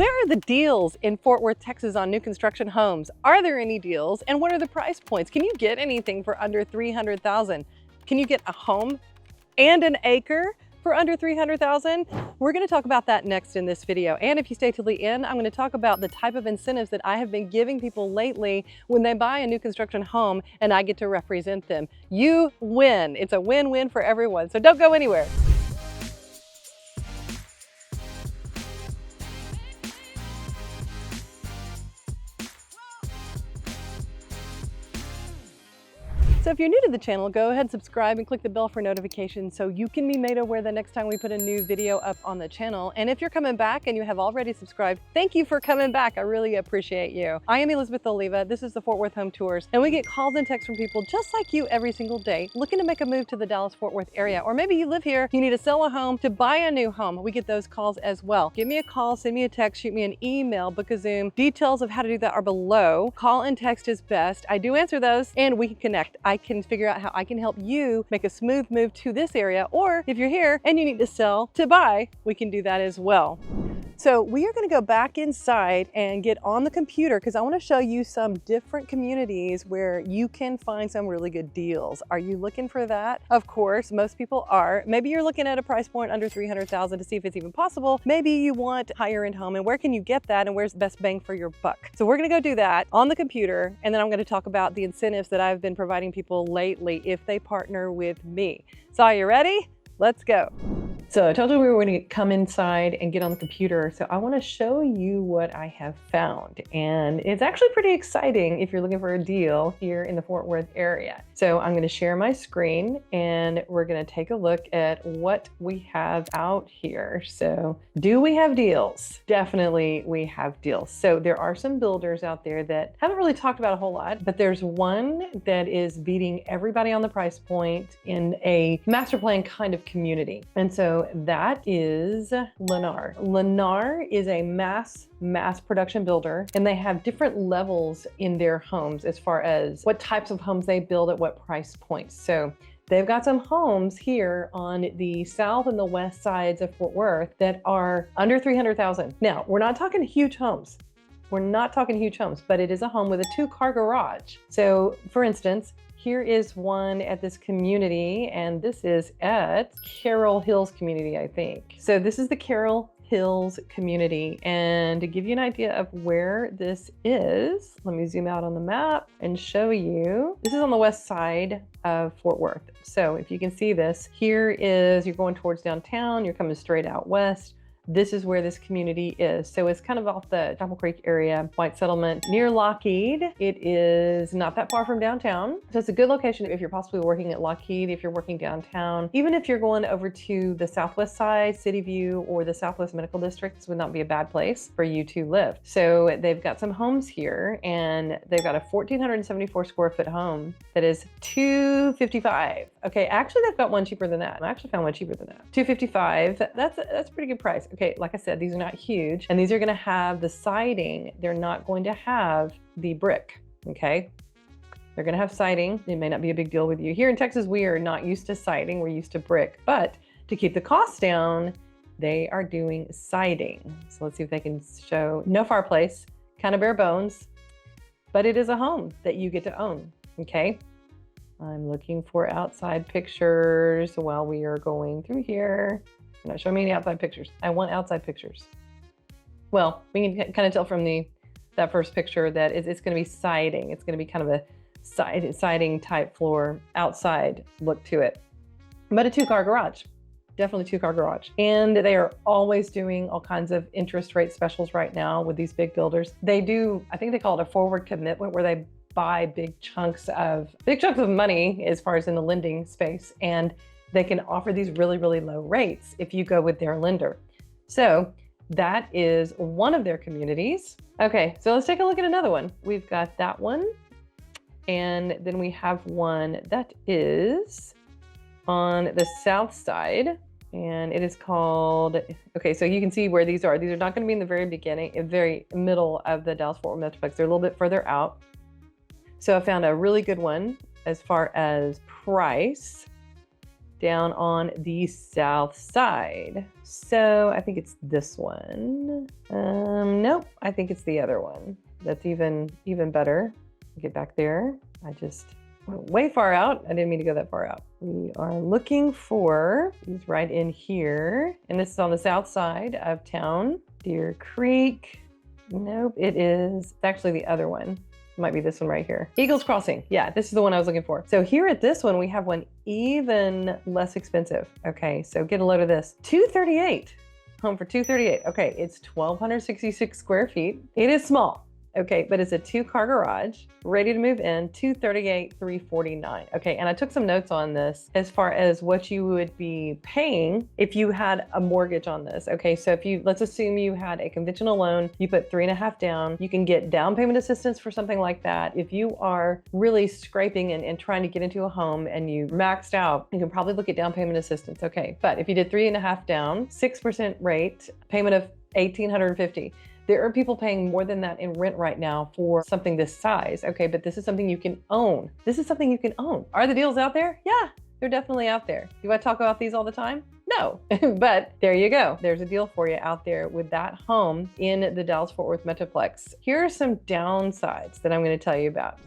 Where are the deals in Fort Worth, Texas on new construction homes? Are there any deals? And what are the price points? Can you get anything for under $300,000? Can you get a home and an acre for under $300,000? We're going to talk about that next in this video. And if you stay till the end, I'm going to talk about the type of incentives that I have been giving people lately when they buy a new construction home and I get to represent them. You win. It's a win-win for everyone. So don't go anywhere. So if you're new to the channel, go ahead, subscribe, and click the bell for notifications so you can be made aware the next time we put a new video up on the channel. And if you're coming back and you have already subscribed, thank you for coming back. I really appreciate you. I am Elizabeth Oliva. This is the Fort Worth Home Tours, and we get calls and texts from people just like you every single day looking to make a move to the Dallas-Fort Worth area. Or maybe you live here, you need to sell a home to buy a new home. We get those calls as well. Give me a call, send me a text, shoot me an email, book a Zoom. Details of how to do that are below. Call and text is best. I do answer those and we can connect. I can figure out how I can help you make a smooth move to this area, or if you're here and you need to sell to buy, we can do that as well. So we are going to go back inside and get on the computer because I want to show you some different communities where you can find some really good deals. Are you looking for that? Of course, most people are. Maybe you're looking at a price point under $300,000 to see if it's even possible. Maybe you want a higher end home, and where can you get that and where's the best bang for your buck? So we're going to go do that on the computer, and then I'm going to talk about the incentives that I've been providing people lately if they partner with me. So are you ready? Let's go. So I told you we were going to come inside and get on the computer. So I want to show you what I have found. And it's actually pretty exciting if you're looking for a deal here in the Fort Worth area. So I'm going to share my screen and we're going to take a look at what we have out here. So do we have deals? Definitely we have deals. So there are some builders out there that haven't really talked about a whole lot, but there's one that is beating everybody on the price point in a master plan kind of community. And so that is Lennar. Lennar is a mass production builder, and they have different levels in their homes as far as what types of homes they build at what price points. So they've got some homes here on the south and the west sides of Fort Worth that are under $300,000. Now, we're not talking huge homes. We're not talking huge homes, but it is a home with a 2-car garage. So for instance, here is one at this community, and this is at Carrell Hills community, I think. So this is the Carrell Hills community, and to give you an idea of where this is, let me zoom out on the map and show you. This is on the west side of Fort Worth. So if you can see this, here is, you're going towards downtown, you're coming straight out west. This is where this community is. So it's kind of off the Chapel Creek area, White Settlement, near Lockheed. It is not that far from downtown. So it's a good location if you're possibly working at Lockheed, if you're working downtown. Even if you're going over to the southwest side, City View, or the Southwest Medical District, this would not be a bad place for you to live. So they've got some homes here, and they've got a 1,474 square foot home that is $255. Okay, actually they've got one cheaper than that. I actually found one cheaper than that. $255, that's a pretty good price. Okay, like I said, these are not huge, and these are gonna have the siding. They're not going to have the brick, okay? They're gonna have siding. It may not be a big deal with you. Here in Texas, we are not used to siding, we're used to brick, but to keep the costs down, they are doing siding. So let's see if they can show. No fireplace, kind of bare bones, but it is a home that you get to own, okay? I'm looking for outside pictures while we are going through here. You're not showing me any outside pictures. I want outside pictures. Well, we can kind of tell from that first picture that it's going to be siding. It's going to be kind of a siding type floor, outside look to it. But a 2-car garage, definitely 2-car garage. And they are always doing all kinds of interest rate specials right now with these big builders. They do, I think they call it a forward commitment, where they buy big chunks of money as far as in the lending space, and they can offer these really, really low rates if you go with their lender. So that is one of their communities. Okay, so let's take a look at another one. We've got that one, and then we have one that is on the south side, and it is called, okay, so you can see where these are. These are not going to be in the very beginning, very middle of the Dallas-Fort Worth Metroplex. They're a little bit further out. So I found a really good one as far as price down on the south side. So I think it's this one. Nope, I think it's the other one. That's even better. Get back there. I just went way far out. I didn't mean to go that far out. We are looking for these right in here. And this is on the south side of town. Deer Creek. Nope, it's actually the other one. It might be this one right here. Eagles Crossing. Yeah, this is the one I was looking for. So here at this one, we have one even less expensive. Okay, so get a load of this. $238. Home for $238. Okay, it's 1,266 square feet. It is small. Okay, but it's a 2-car garage, ready to move in, $238,349. Okay, and I took some notes on this as far as what you would be paying if you had a mortgage on this. Okay, so let's assume you had a conventional loan, you put 3.5 down, you can get down payment assistance for something like that. If you are really scraping and trying to get into a home and you maxed out, you can probably look at down payment assistance. Okay, but if you did 3.5 down, 6% rate, payment of $1,850. There are people paying more than that in rent right now for something this size. Okay, but this is something you can own. This is something you can own. Are the deals out there? Yeah, they're definitely out there. Do I talk about these all the time? No, but there you go. There's a deal for you out there with that home in the Dallas-Fort Worth Metroplex. Here are some downsides that I'm going to tell you about.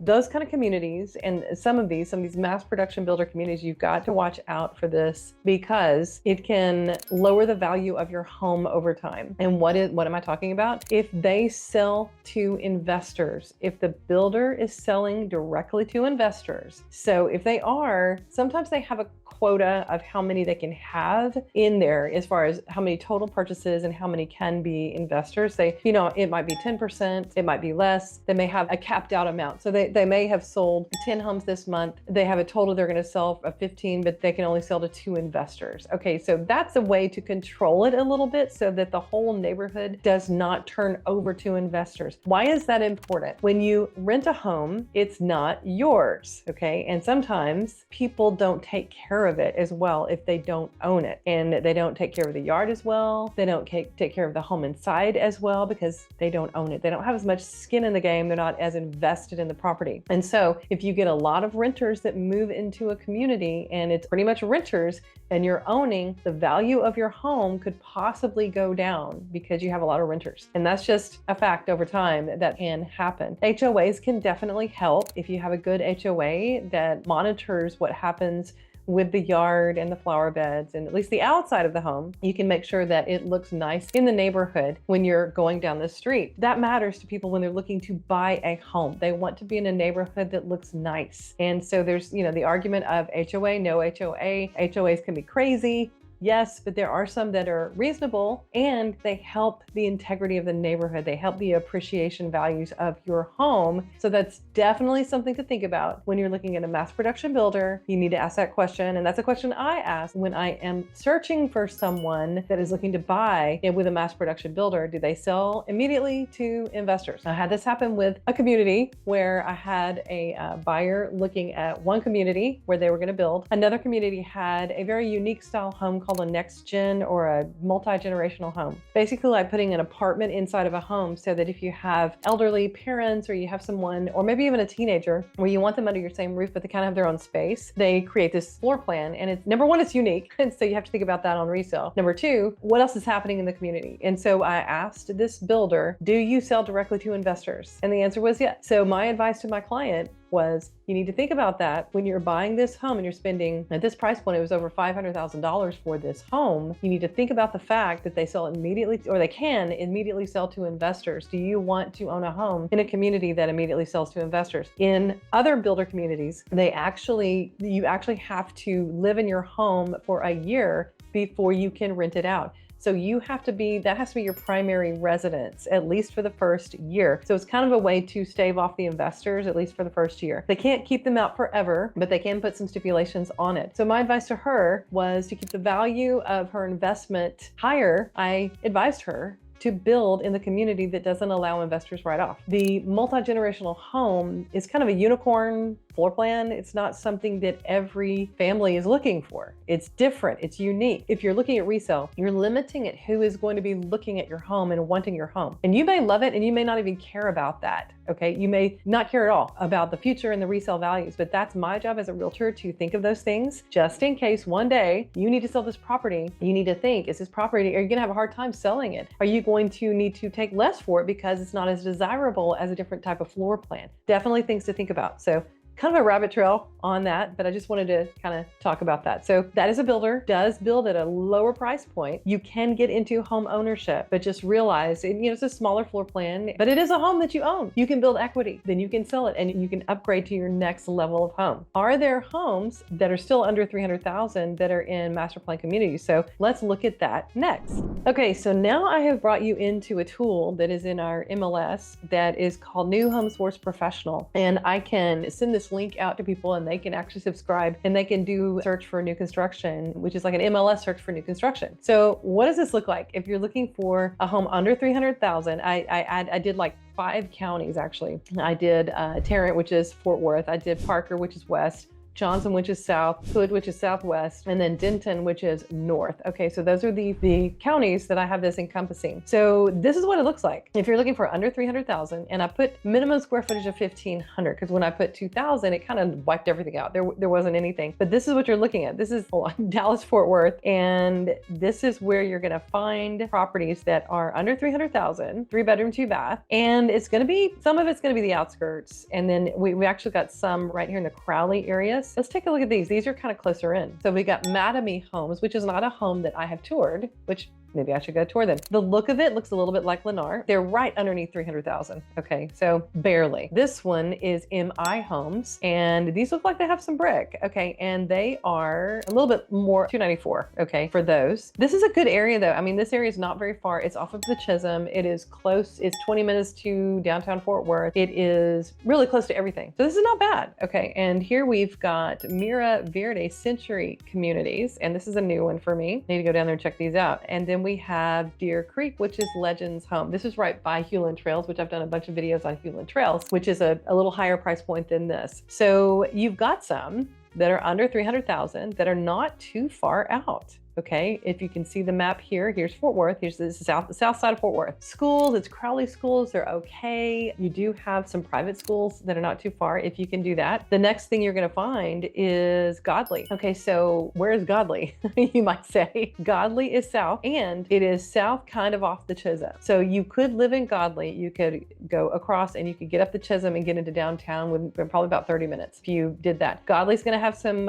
Those kind of communities and some of these mass production builder communities, you've got to watch out for this because it can lower the value of your home over time. And what am I talking about? If they sell to investors, if the builder is selling directly to investors. So if they are, sometimes they have a quota of how many they can have in there as far as how many total purchases and how many can be investors. It might be 10%, it might be less. They may have a capped out amount. So they may have sold 10 homes this month. They have a total they're going to sell of 15, but they can only sell to 2 investors. Okay, so that's a way to control it a little bit so that the whole neighborhood does not turn over to investors. Why is that important? When you rent a home, it's not yours, okay? And sometimes people don't take care of it as well if they don't own it, and they don't take care of the yard as well. They don't take care of the home inside as well because they don't own it. They don't have as much skin in the game. They're not as invested in the property. And so if you get a lot of renters that move into a community and it's pretty much renters and you're owning, the value of your home could possibly go down because you have a lot of renters. And that's just a fact over time that can happen. HOAs can definitely help if you have a good HOA that monitors what happens with the yard and the flower beds and at least the outside of the home. You can make sure that it looks nice in the neighborhood when you're going down the street. That matters to people when they're looking to buy a home. They want to be in a neighborhood that looks nice. And so there's, the argument of HOA, no HOA. HOAs can be crazy. Yes, but there are some that are reasonable and they help the integrity of the neighborhood. They help the appreciation values of your home. So that's definitely something to think about when you're looking at a mass production builder. You need to ask that question. And that's a question I ask when I am searching for someone that is looking to buy with a mass production builder. Do they sell immediately to investors? I had this happen with a community where I had a buyer looking at one community where they were going to build. Another community had a very unique style home called a next gen or a multi-generational home. Basically like putting an apartment inside of a home so that if you have elderly parents or you have someone, or maybe even a teenager where you want them under your same roof, but they kind of have their own space, they create this floor plan. And it's, number one, it's unique. And so you have to think about that on resale. Number two, what else is happening in the community? And so I asked this builder, do you sell directly to investors? And the answer was yes. So my advice to my client was, you need to think about that when you're buying this home and you're spending, at this price point, it was over $500,000 for this home. You need to think about the fact that they sell immediately, or they can immediately sell to investors. Do you want to own a home in a community that immediately sells to investors? In other builder communities, you actually have to live in your home for a year before you can rent it out. So that has to be your primary residence, at least for the first year. So it's kind of a way to stave off the investors, at least for the first year. They can't keep them out forever, but they can put some stipulations on it. So my advice to her was to keep the value of her investment higher. I advised her to build in the community that doesn't allow investors right off. The multi-generational home is kind of a unicorn floor plan. It's not something that every family is looking for. It's different, it's unique. If you're looking at resale, you're limiting at who is going to be looking at your home and wanting your home. And you may love it and you may not even care about that, okay? You may not care at all about the future and the resale values, but that's my job as a realtor to think of those things just in case one day you need to sell this property. You need to think, is this property, are you gonna have a hard time selling it? Are you going to need to take less for it because it's not as desirable as a different type of floor plan? Definitely things to think about. So kind of a rabbit trail on that, but I just wanted to kind of talk about that. So that is a builder, does build at a lower price point. You can get into home ownership, but just realize, it's a smaller floor plan, but it is a home that you own. You can build equity, then you can sell it and you can upgrade to your next level of home. Are there homes that are still under 300,000 that are in master plan communities? So let's look at that next. Okay, so now I have brought you into a tool that is in our MLS that is called New Home Source Professional. And I can send this link out to people and they can actually subscribe and they can do search for new construction, which is like an MLS search for new construction. So what does this look like? If you're looking for a home under 300,000, I did like 5 counties actually. I did Tarrant, which is Fort Worth. I did Parker, which is west. Johnson, which is south, Hood, which is southwest, and then Denton, which is north. Okay, so those are the counties that I have this encompassing. So this is what it looks like. If you're looking for under 300,000, and I put minimum square footage of 1,500, because when I put 2,000, it kind of wiped everything out. There wasn't anything, but this is what you're looking at. This is Dallas, Fort Worth, and this is where you're gonna find properties that are under 300,000, 3-bedroom, 2-bath, and it's gonna be, some of it's gonna be the outskirts, and then we actually got some right here in the Crowley area. Let's take a look at these. These are kind of closer in. So we got Mattamy Homes, which is not a home that I have toured, which maybe I should go tour them. The look of it looks a little bit like Lennar. They're right underneath 300,000. Okay, so barely. This one is MI Homes, and these look like they have some brick. Okay, and they are a little bit more, 294. Okay, for those. This is a good area though. I mean, this area is not very far. It's off of the Chisholm. It is close. It's 20 minutes to downtown Fort Worth. It is really close to everything. So this is not bad. Okay, and here we've got Mira, Verde, Century Communities, and this is a new one for me. Need to go down there and check these out. And then we have Deer Creek, which is Legends Home. This is right by Hewlin Trails, which I've done a bunch of videos on Hewlin Trails, which is a little higher price point than this. So you've got some that are under 300,000 that are not too far out. Okay, if you can see the map here, here's Fort Worth. Here's the south side of Fort Worth. Schools, it's Crowley schools, they're okay. You do have some private schools that are not too far if you can do that. The next thing you're gonna find is Godley. Okay, so where is Godley? You might say. Godley is south, and it is south kind of off the Chisholm. So you could live in Godley, you could go across and you could get up the Chisholm and get into downtown with probably about 30 minutes if you did that. Godley's gonna have some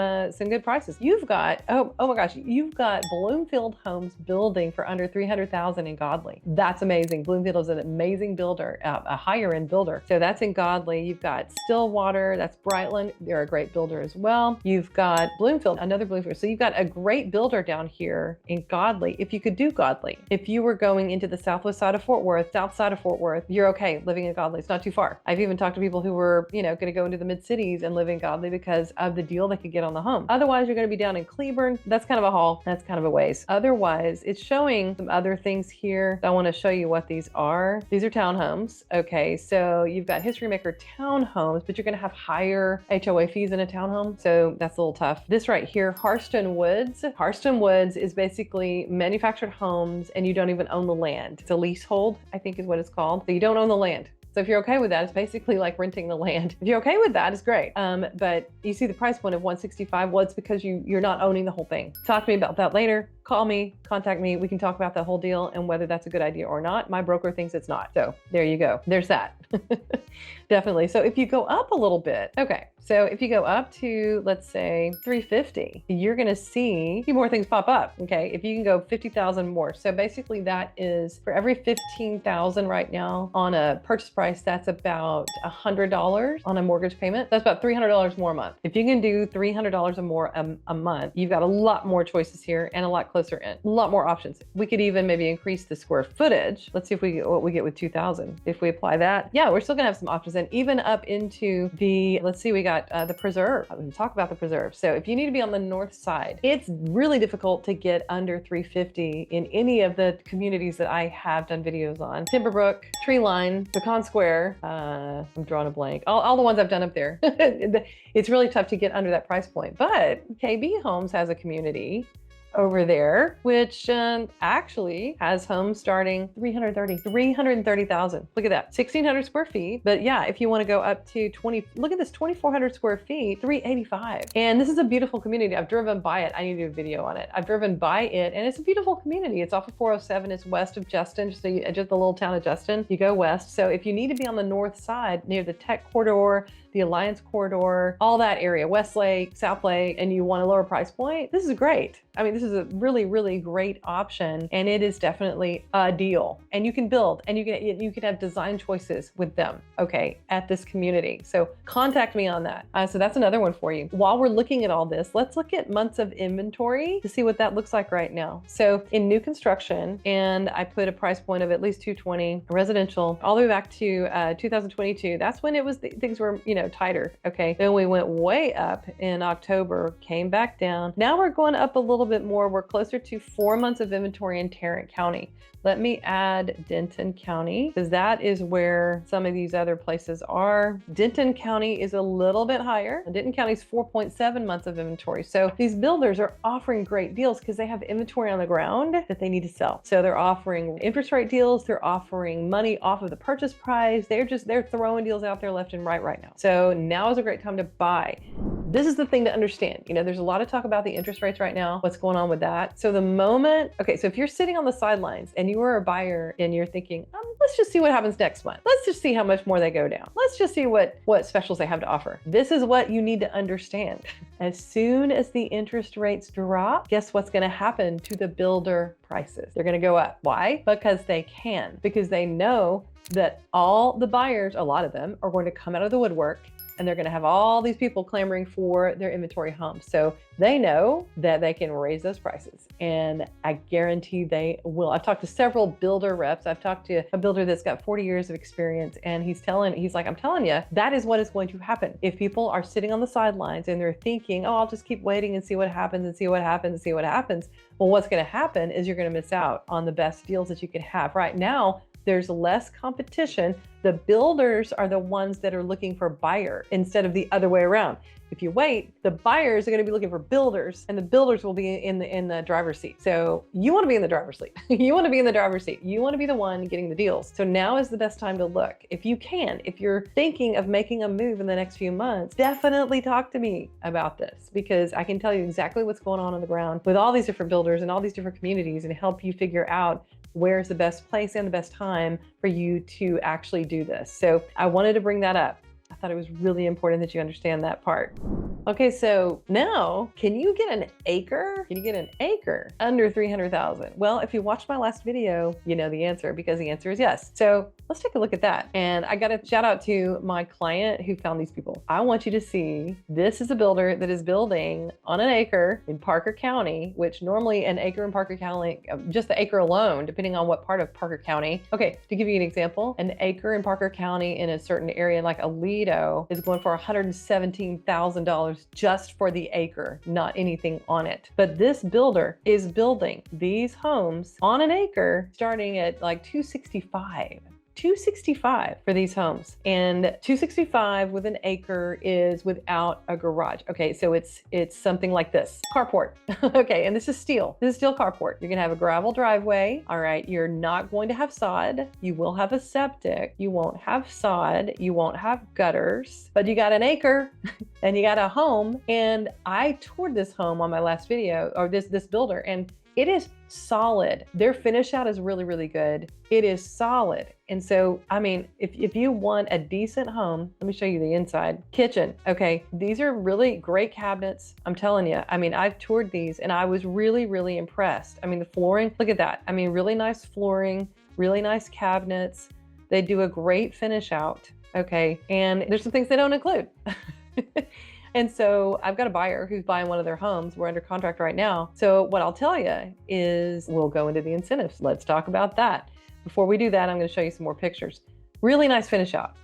good prices. You've got, oh my gosh, you've got Bloomfield Homes building for under 300,000 in Godley. That's amazing. Bloomfield is an amazing builder, a higher end builder. So that's in Godley. You've got Stillwater, that's Brightland. They're a great builder as well. You've got Bloomfield, another Bloomfield. So you've got a great builder down here in Godley. If you could do Godley, if you were going into the southwest side of Fort Worth, south side of Fort Worth, you're okay living in Godley. It's not too far. I've even talked to people who were, going to go into the mid cities and live in Godley because of the deal they could get on the home. Otherwise, you're going to be down in Cleburne. That's kind of a haul. That's kind of a ways. Otherwise, it's showing some other things here. I want to show you what these are. These are townhomes. Okay, so you've got History Maker townhomes, but you're going to have higher HOA fees in a townhome. So that's a little tough. This right here, Harston Woods. Harston Woods is basically manufactured homes and you don't even own the land. It's a leasehold, I think is what it's called. So you don't own the land. So if you're okay with that, it's basically like renting the land. If you're okay with that, it's great. But you see the price point of 165. Well, it's because you're not owning the whole thing. Talk to me about that later. Call me, contact me. We can talk about the whole deal and whether that's a good idea or not. My broker thinks it's not. So there you go. There's that. Definitely. So if you go up a little bit, okay. So if you go up to, let's say 350, you're going to see a few more things pop up. Okay. If you can go 50,000 more. So basically that is for every 15,000 right now on a purchase price, that's about $100 on a mortgage payment. That's about $300 more a month. If you can do $300 or more a month, you've got a lot more choices here and a lot closer in, a lot more options. We could even maybe increase the square footage. Let's see if we get what we get with 2,000. If we apply that, yeah, we're still gonna have some options, and even up into the, let's see, we got the preserve. We can talk about the preserve. So if you need to be on the north side, it's really difficult to get under 350 in any of the communities that I have done videos on. Timberbrook, Treeline, Pecan Square, I'm drawing a blank. All the ones I've done up there. It's really tough to get under that price point, but KB Homes has a community over there, which actually has homes starting 330,000. Look at that, 1,600 square feet. But yeah, if you want to go up to 20, look at this, 2,400 square feet, 385. And this is a beautiful community. I've driven by it. I need to do a video on it. I've driven by it, and it's a beautiful community. It's off of 407. It's west of Justin, just the little town of Justin. You go west. So if you need to be on the north side near the Tech Corridor, the Alliance Corridor, all that area, Westlake, South Lake, and you want a lower price point, this is great. I mean, this is a really, really great option, and it is definitely a deal. And you can build, and you can have design choices with them, okay, at this community. So contact me on that. So that's another one for you. While we're looking at all this, let's look at months of inventory to see what that looks like right now. So in new construction, and I put a price point of at least 220, residential, all the way back to 2022. That's when it was things were, tighter. Okay. Then we went way up in October, came back down. Now we're going up a little bit more. We're closer to 4 months of inventory in Tarrant County. Let me add Denton County, because that is where some of these other places are. Denton County is a little bit higher. Denton County is 4.7 months of inventory. So these builders are offering great deals because they have inventory on the ground that they need to sell. So they're offering interest rate deals. They're offering money off of the purchase price. They're throwing deals out there left and right now. So now is a great time to buy. This is the thing to understand. There's a lot of talk about the interest rates right now, what's going on with that. So so if you're sitting on the sidelines and you are a buyer and you're thinking, let's just see what happens next month. Let's just see how much more they go down. Let's just see what specials they have to offer. This is what you need to understand. As soon as the interest rates drop, guess what's going to happen to the builder prices? They're going to go up. Why? Because they can. Because they know that all the buyers, a lot of them, are going to come out of the woodwork, and they're going to have all these people clamoring for their inventory homes. So they know that they can raise those prices, and I guarantee they will. I've talked to several builder reps. I've talked to a builder that's got 40 years of experience, and he's like, I'm telling you, that is what is going to happen. If people are sitting on the sidelines and they're thinking, I'll just keep waiting and see what happens and see what happens and see what happens. Well, what's going to happen is you're going to miss out on the best deals that you can have. Right now, there's less competition. The builders are the ones that are looking for buyer instead of the other way around. If you wait, the buyers are going to be looking for builders, and the builders will be in the driver's seat. So you want to be in the driver's seat. You want to be in the driver's seat. You want to be the one getting the deals. So now is the best time to look. If you can, if you're thinking of making a move in the next few months, definitely talk to me about this, because I can tell you exactly what's going on the ground with all these different builders and all these different communities, and help you figure out where's the best place and the best time for you to actually do this. So I wanted to bring that up. I thought it was really important that you understand that part. Okay, so now, can you get an acre? Can you get an acre under 300,000? Well, if you watched my last video, you know the answer, because the answer is yes. So let's take a look at that. And I got to shout out to my client who found these people. I want you to see, this is a builder that is building on an acre in Parker County, which normally an acre in Parker County, just the acre alone, depending on what part of Parker County. Okay, to give you an example, an acre in Parker County in a certain area like Aledo is going for $117,000 just for the acre, not anything on it. But this builder is building these homes on an acre starting at like $265 for these homes, and $265 with an acre is without a garage. Okay, so it's something like this, carport. Okay, and this is steel carport. You're gonna have a gravel driveway. All right, you're not going to have sod. You will have a septic. You won't have sod. You won't have gutters, but you got an acre and you got a home. And I toured this home on my last video, or this builder, and it is solid. Their finish out is really, really good. It is solid. And so, I mean, if you want a decent home, let me show you the inside. Kitchen, okay. These are really great cabinets. I'm telling you, I mean, I've toured these and I was really, really impressed. I mean, the flooring, look at that. I mean, really nice flooring, really nice cabinets. They do a great finish out, okay. And there's some things they don't include. And so I've got a buyer who's buying one of their homes. We're under contract right now. So what I'll tell you is we'll go into the incentives. Let's talk about that. Before we do that, I'm going to show you some more pictures. Really nice finish out.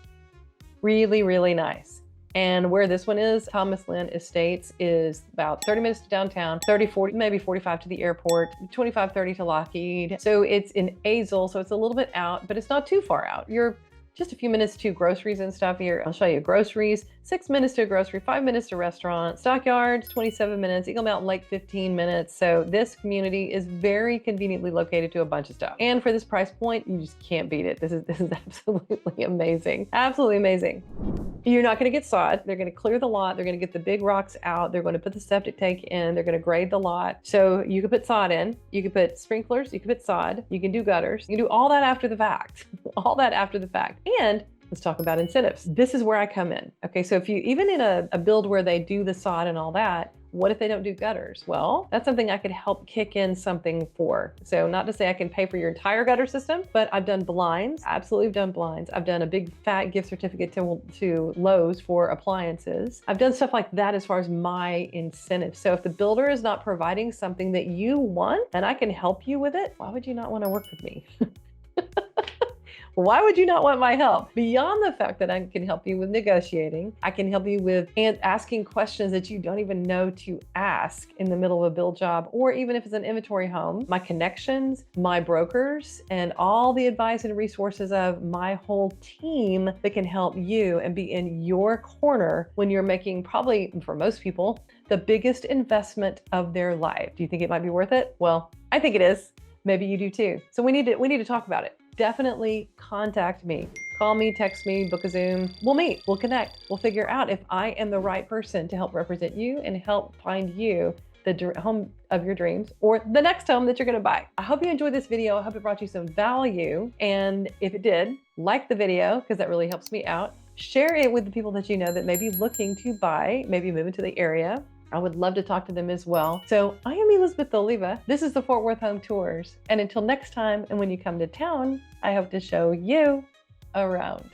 Really, really nice. And where this one is, Thomas Lynn Estates, is about 30 minutes to downtown, 30, 40, maybe 45 to the airport, 25, 30 to Lockheed. So it's in Azle, so it's a little bit out, but it's not too far out. You're just a few minutes to groceries and stuff here. I'll show you groceries, 6 minutes to a grocery, 5 minutes to a restaurant, Stockyards, 27 minutes, Eagle Mountain Lake, 15 minutes. So this community is very conveniently located to a bunch of stuff. And for this price point, you just can't beat it. This is absolutely amazing. Absolutely amazing. You're not going to get sod. They're going to clear the lot. They're going to get the big rocks out. They're going to put the septic tank in. They're going to grade the lot. So you can put sod in. You can put sprinklers. You can put sod. You can do gutters. You can do all that after the fact. All that after the fact. And let's talk about incentives. This is where I come in. Okay, so if you, even in a build where they do the sod and all that, what if they don't do gutters? Well, that's something I could help kick in something for. So not to say I can pay for your entire gutter system, but I've done blinds, absolutely done blinds. I've done a big fat gift certificate to Lowe's for appliances. I've done stuff like that as far as my incentive. So if the builder is not providing something that you want and I can help you with it, why would you not want to work with me? Why would you not want my help? Beyond the fact that I can help you with negotiating, I can help you with asking questions that you don't even know to ask in the middle of a build job, or even if it's an inventory home, my connections, my brokers, and all the advice and resources of my whole team that can help you and be in your corner when you're making, probably for most people, the biggest investment of their life. Do you think it might be worth it? Well, I think it is. Maybe you do too. So we need to talk about it. Definitely contact me. Call me, text me, book a Zoom. We'll meet, we'll connect. We'll figure out if I am the right person to help represent you and help find you the home of your dreams or the next home that you're gonna buy. I hope you enjoyed this video. I hope it brought you some value. And if it did, like the video, because that really helps me out. Share it with the people that you know that may be looking to buy, maybe move into the area. I would love to talk to them as well. So I am Elizabeth Oliva. This is the Fort Worth Home Tours. And until next time, and when you come to town, I hope to show you around.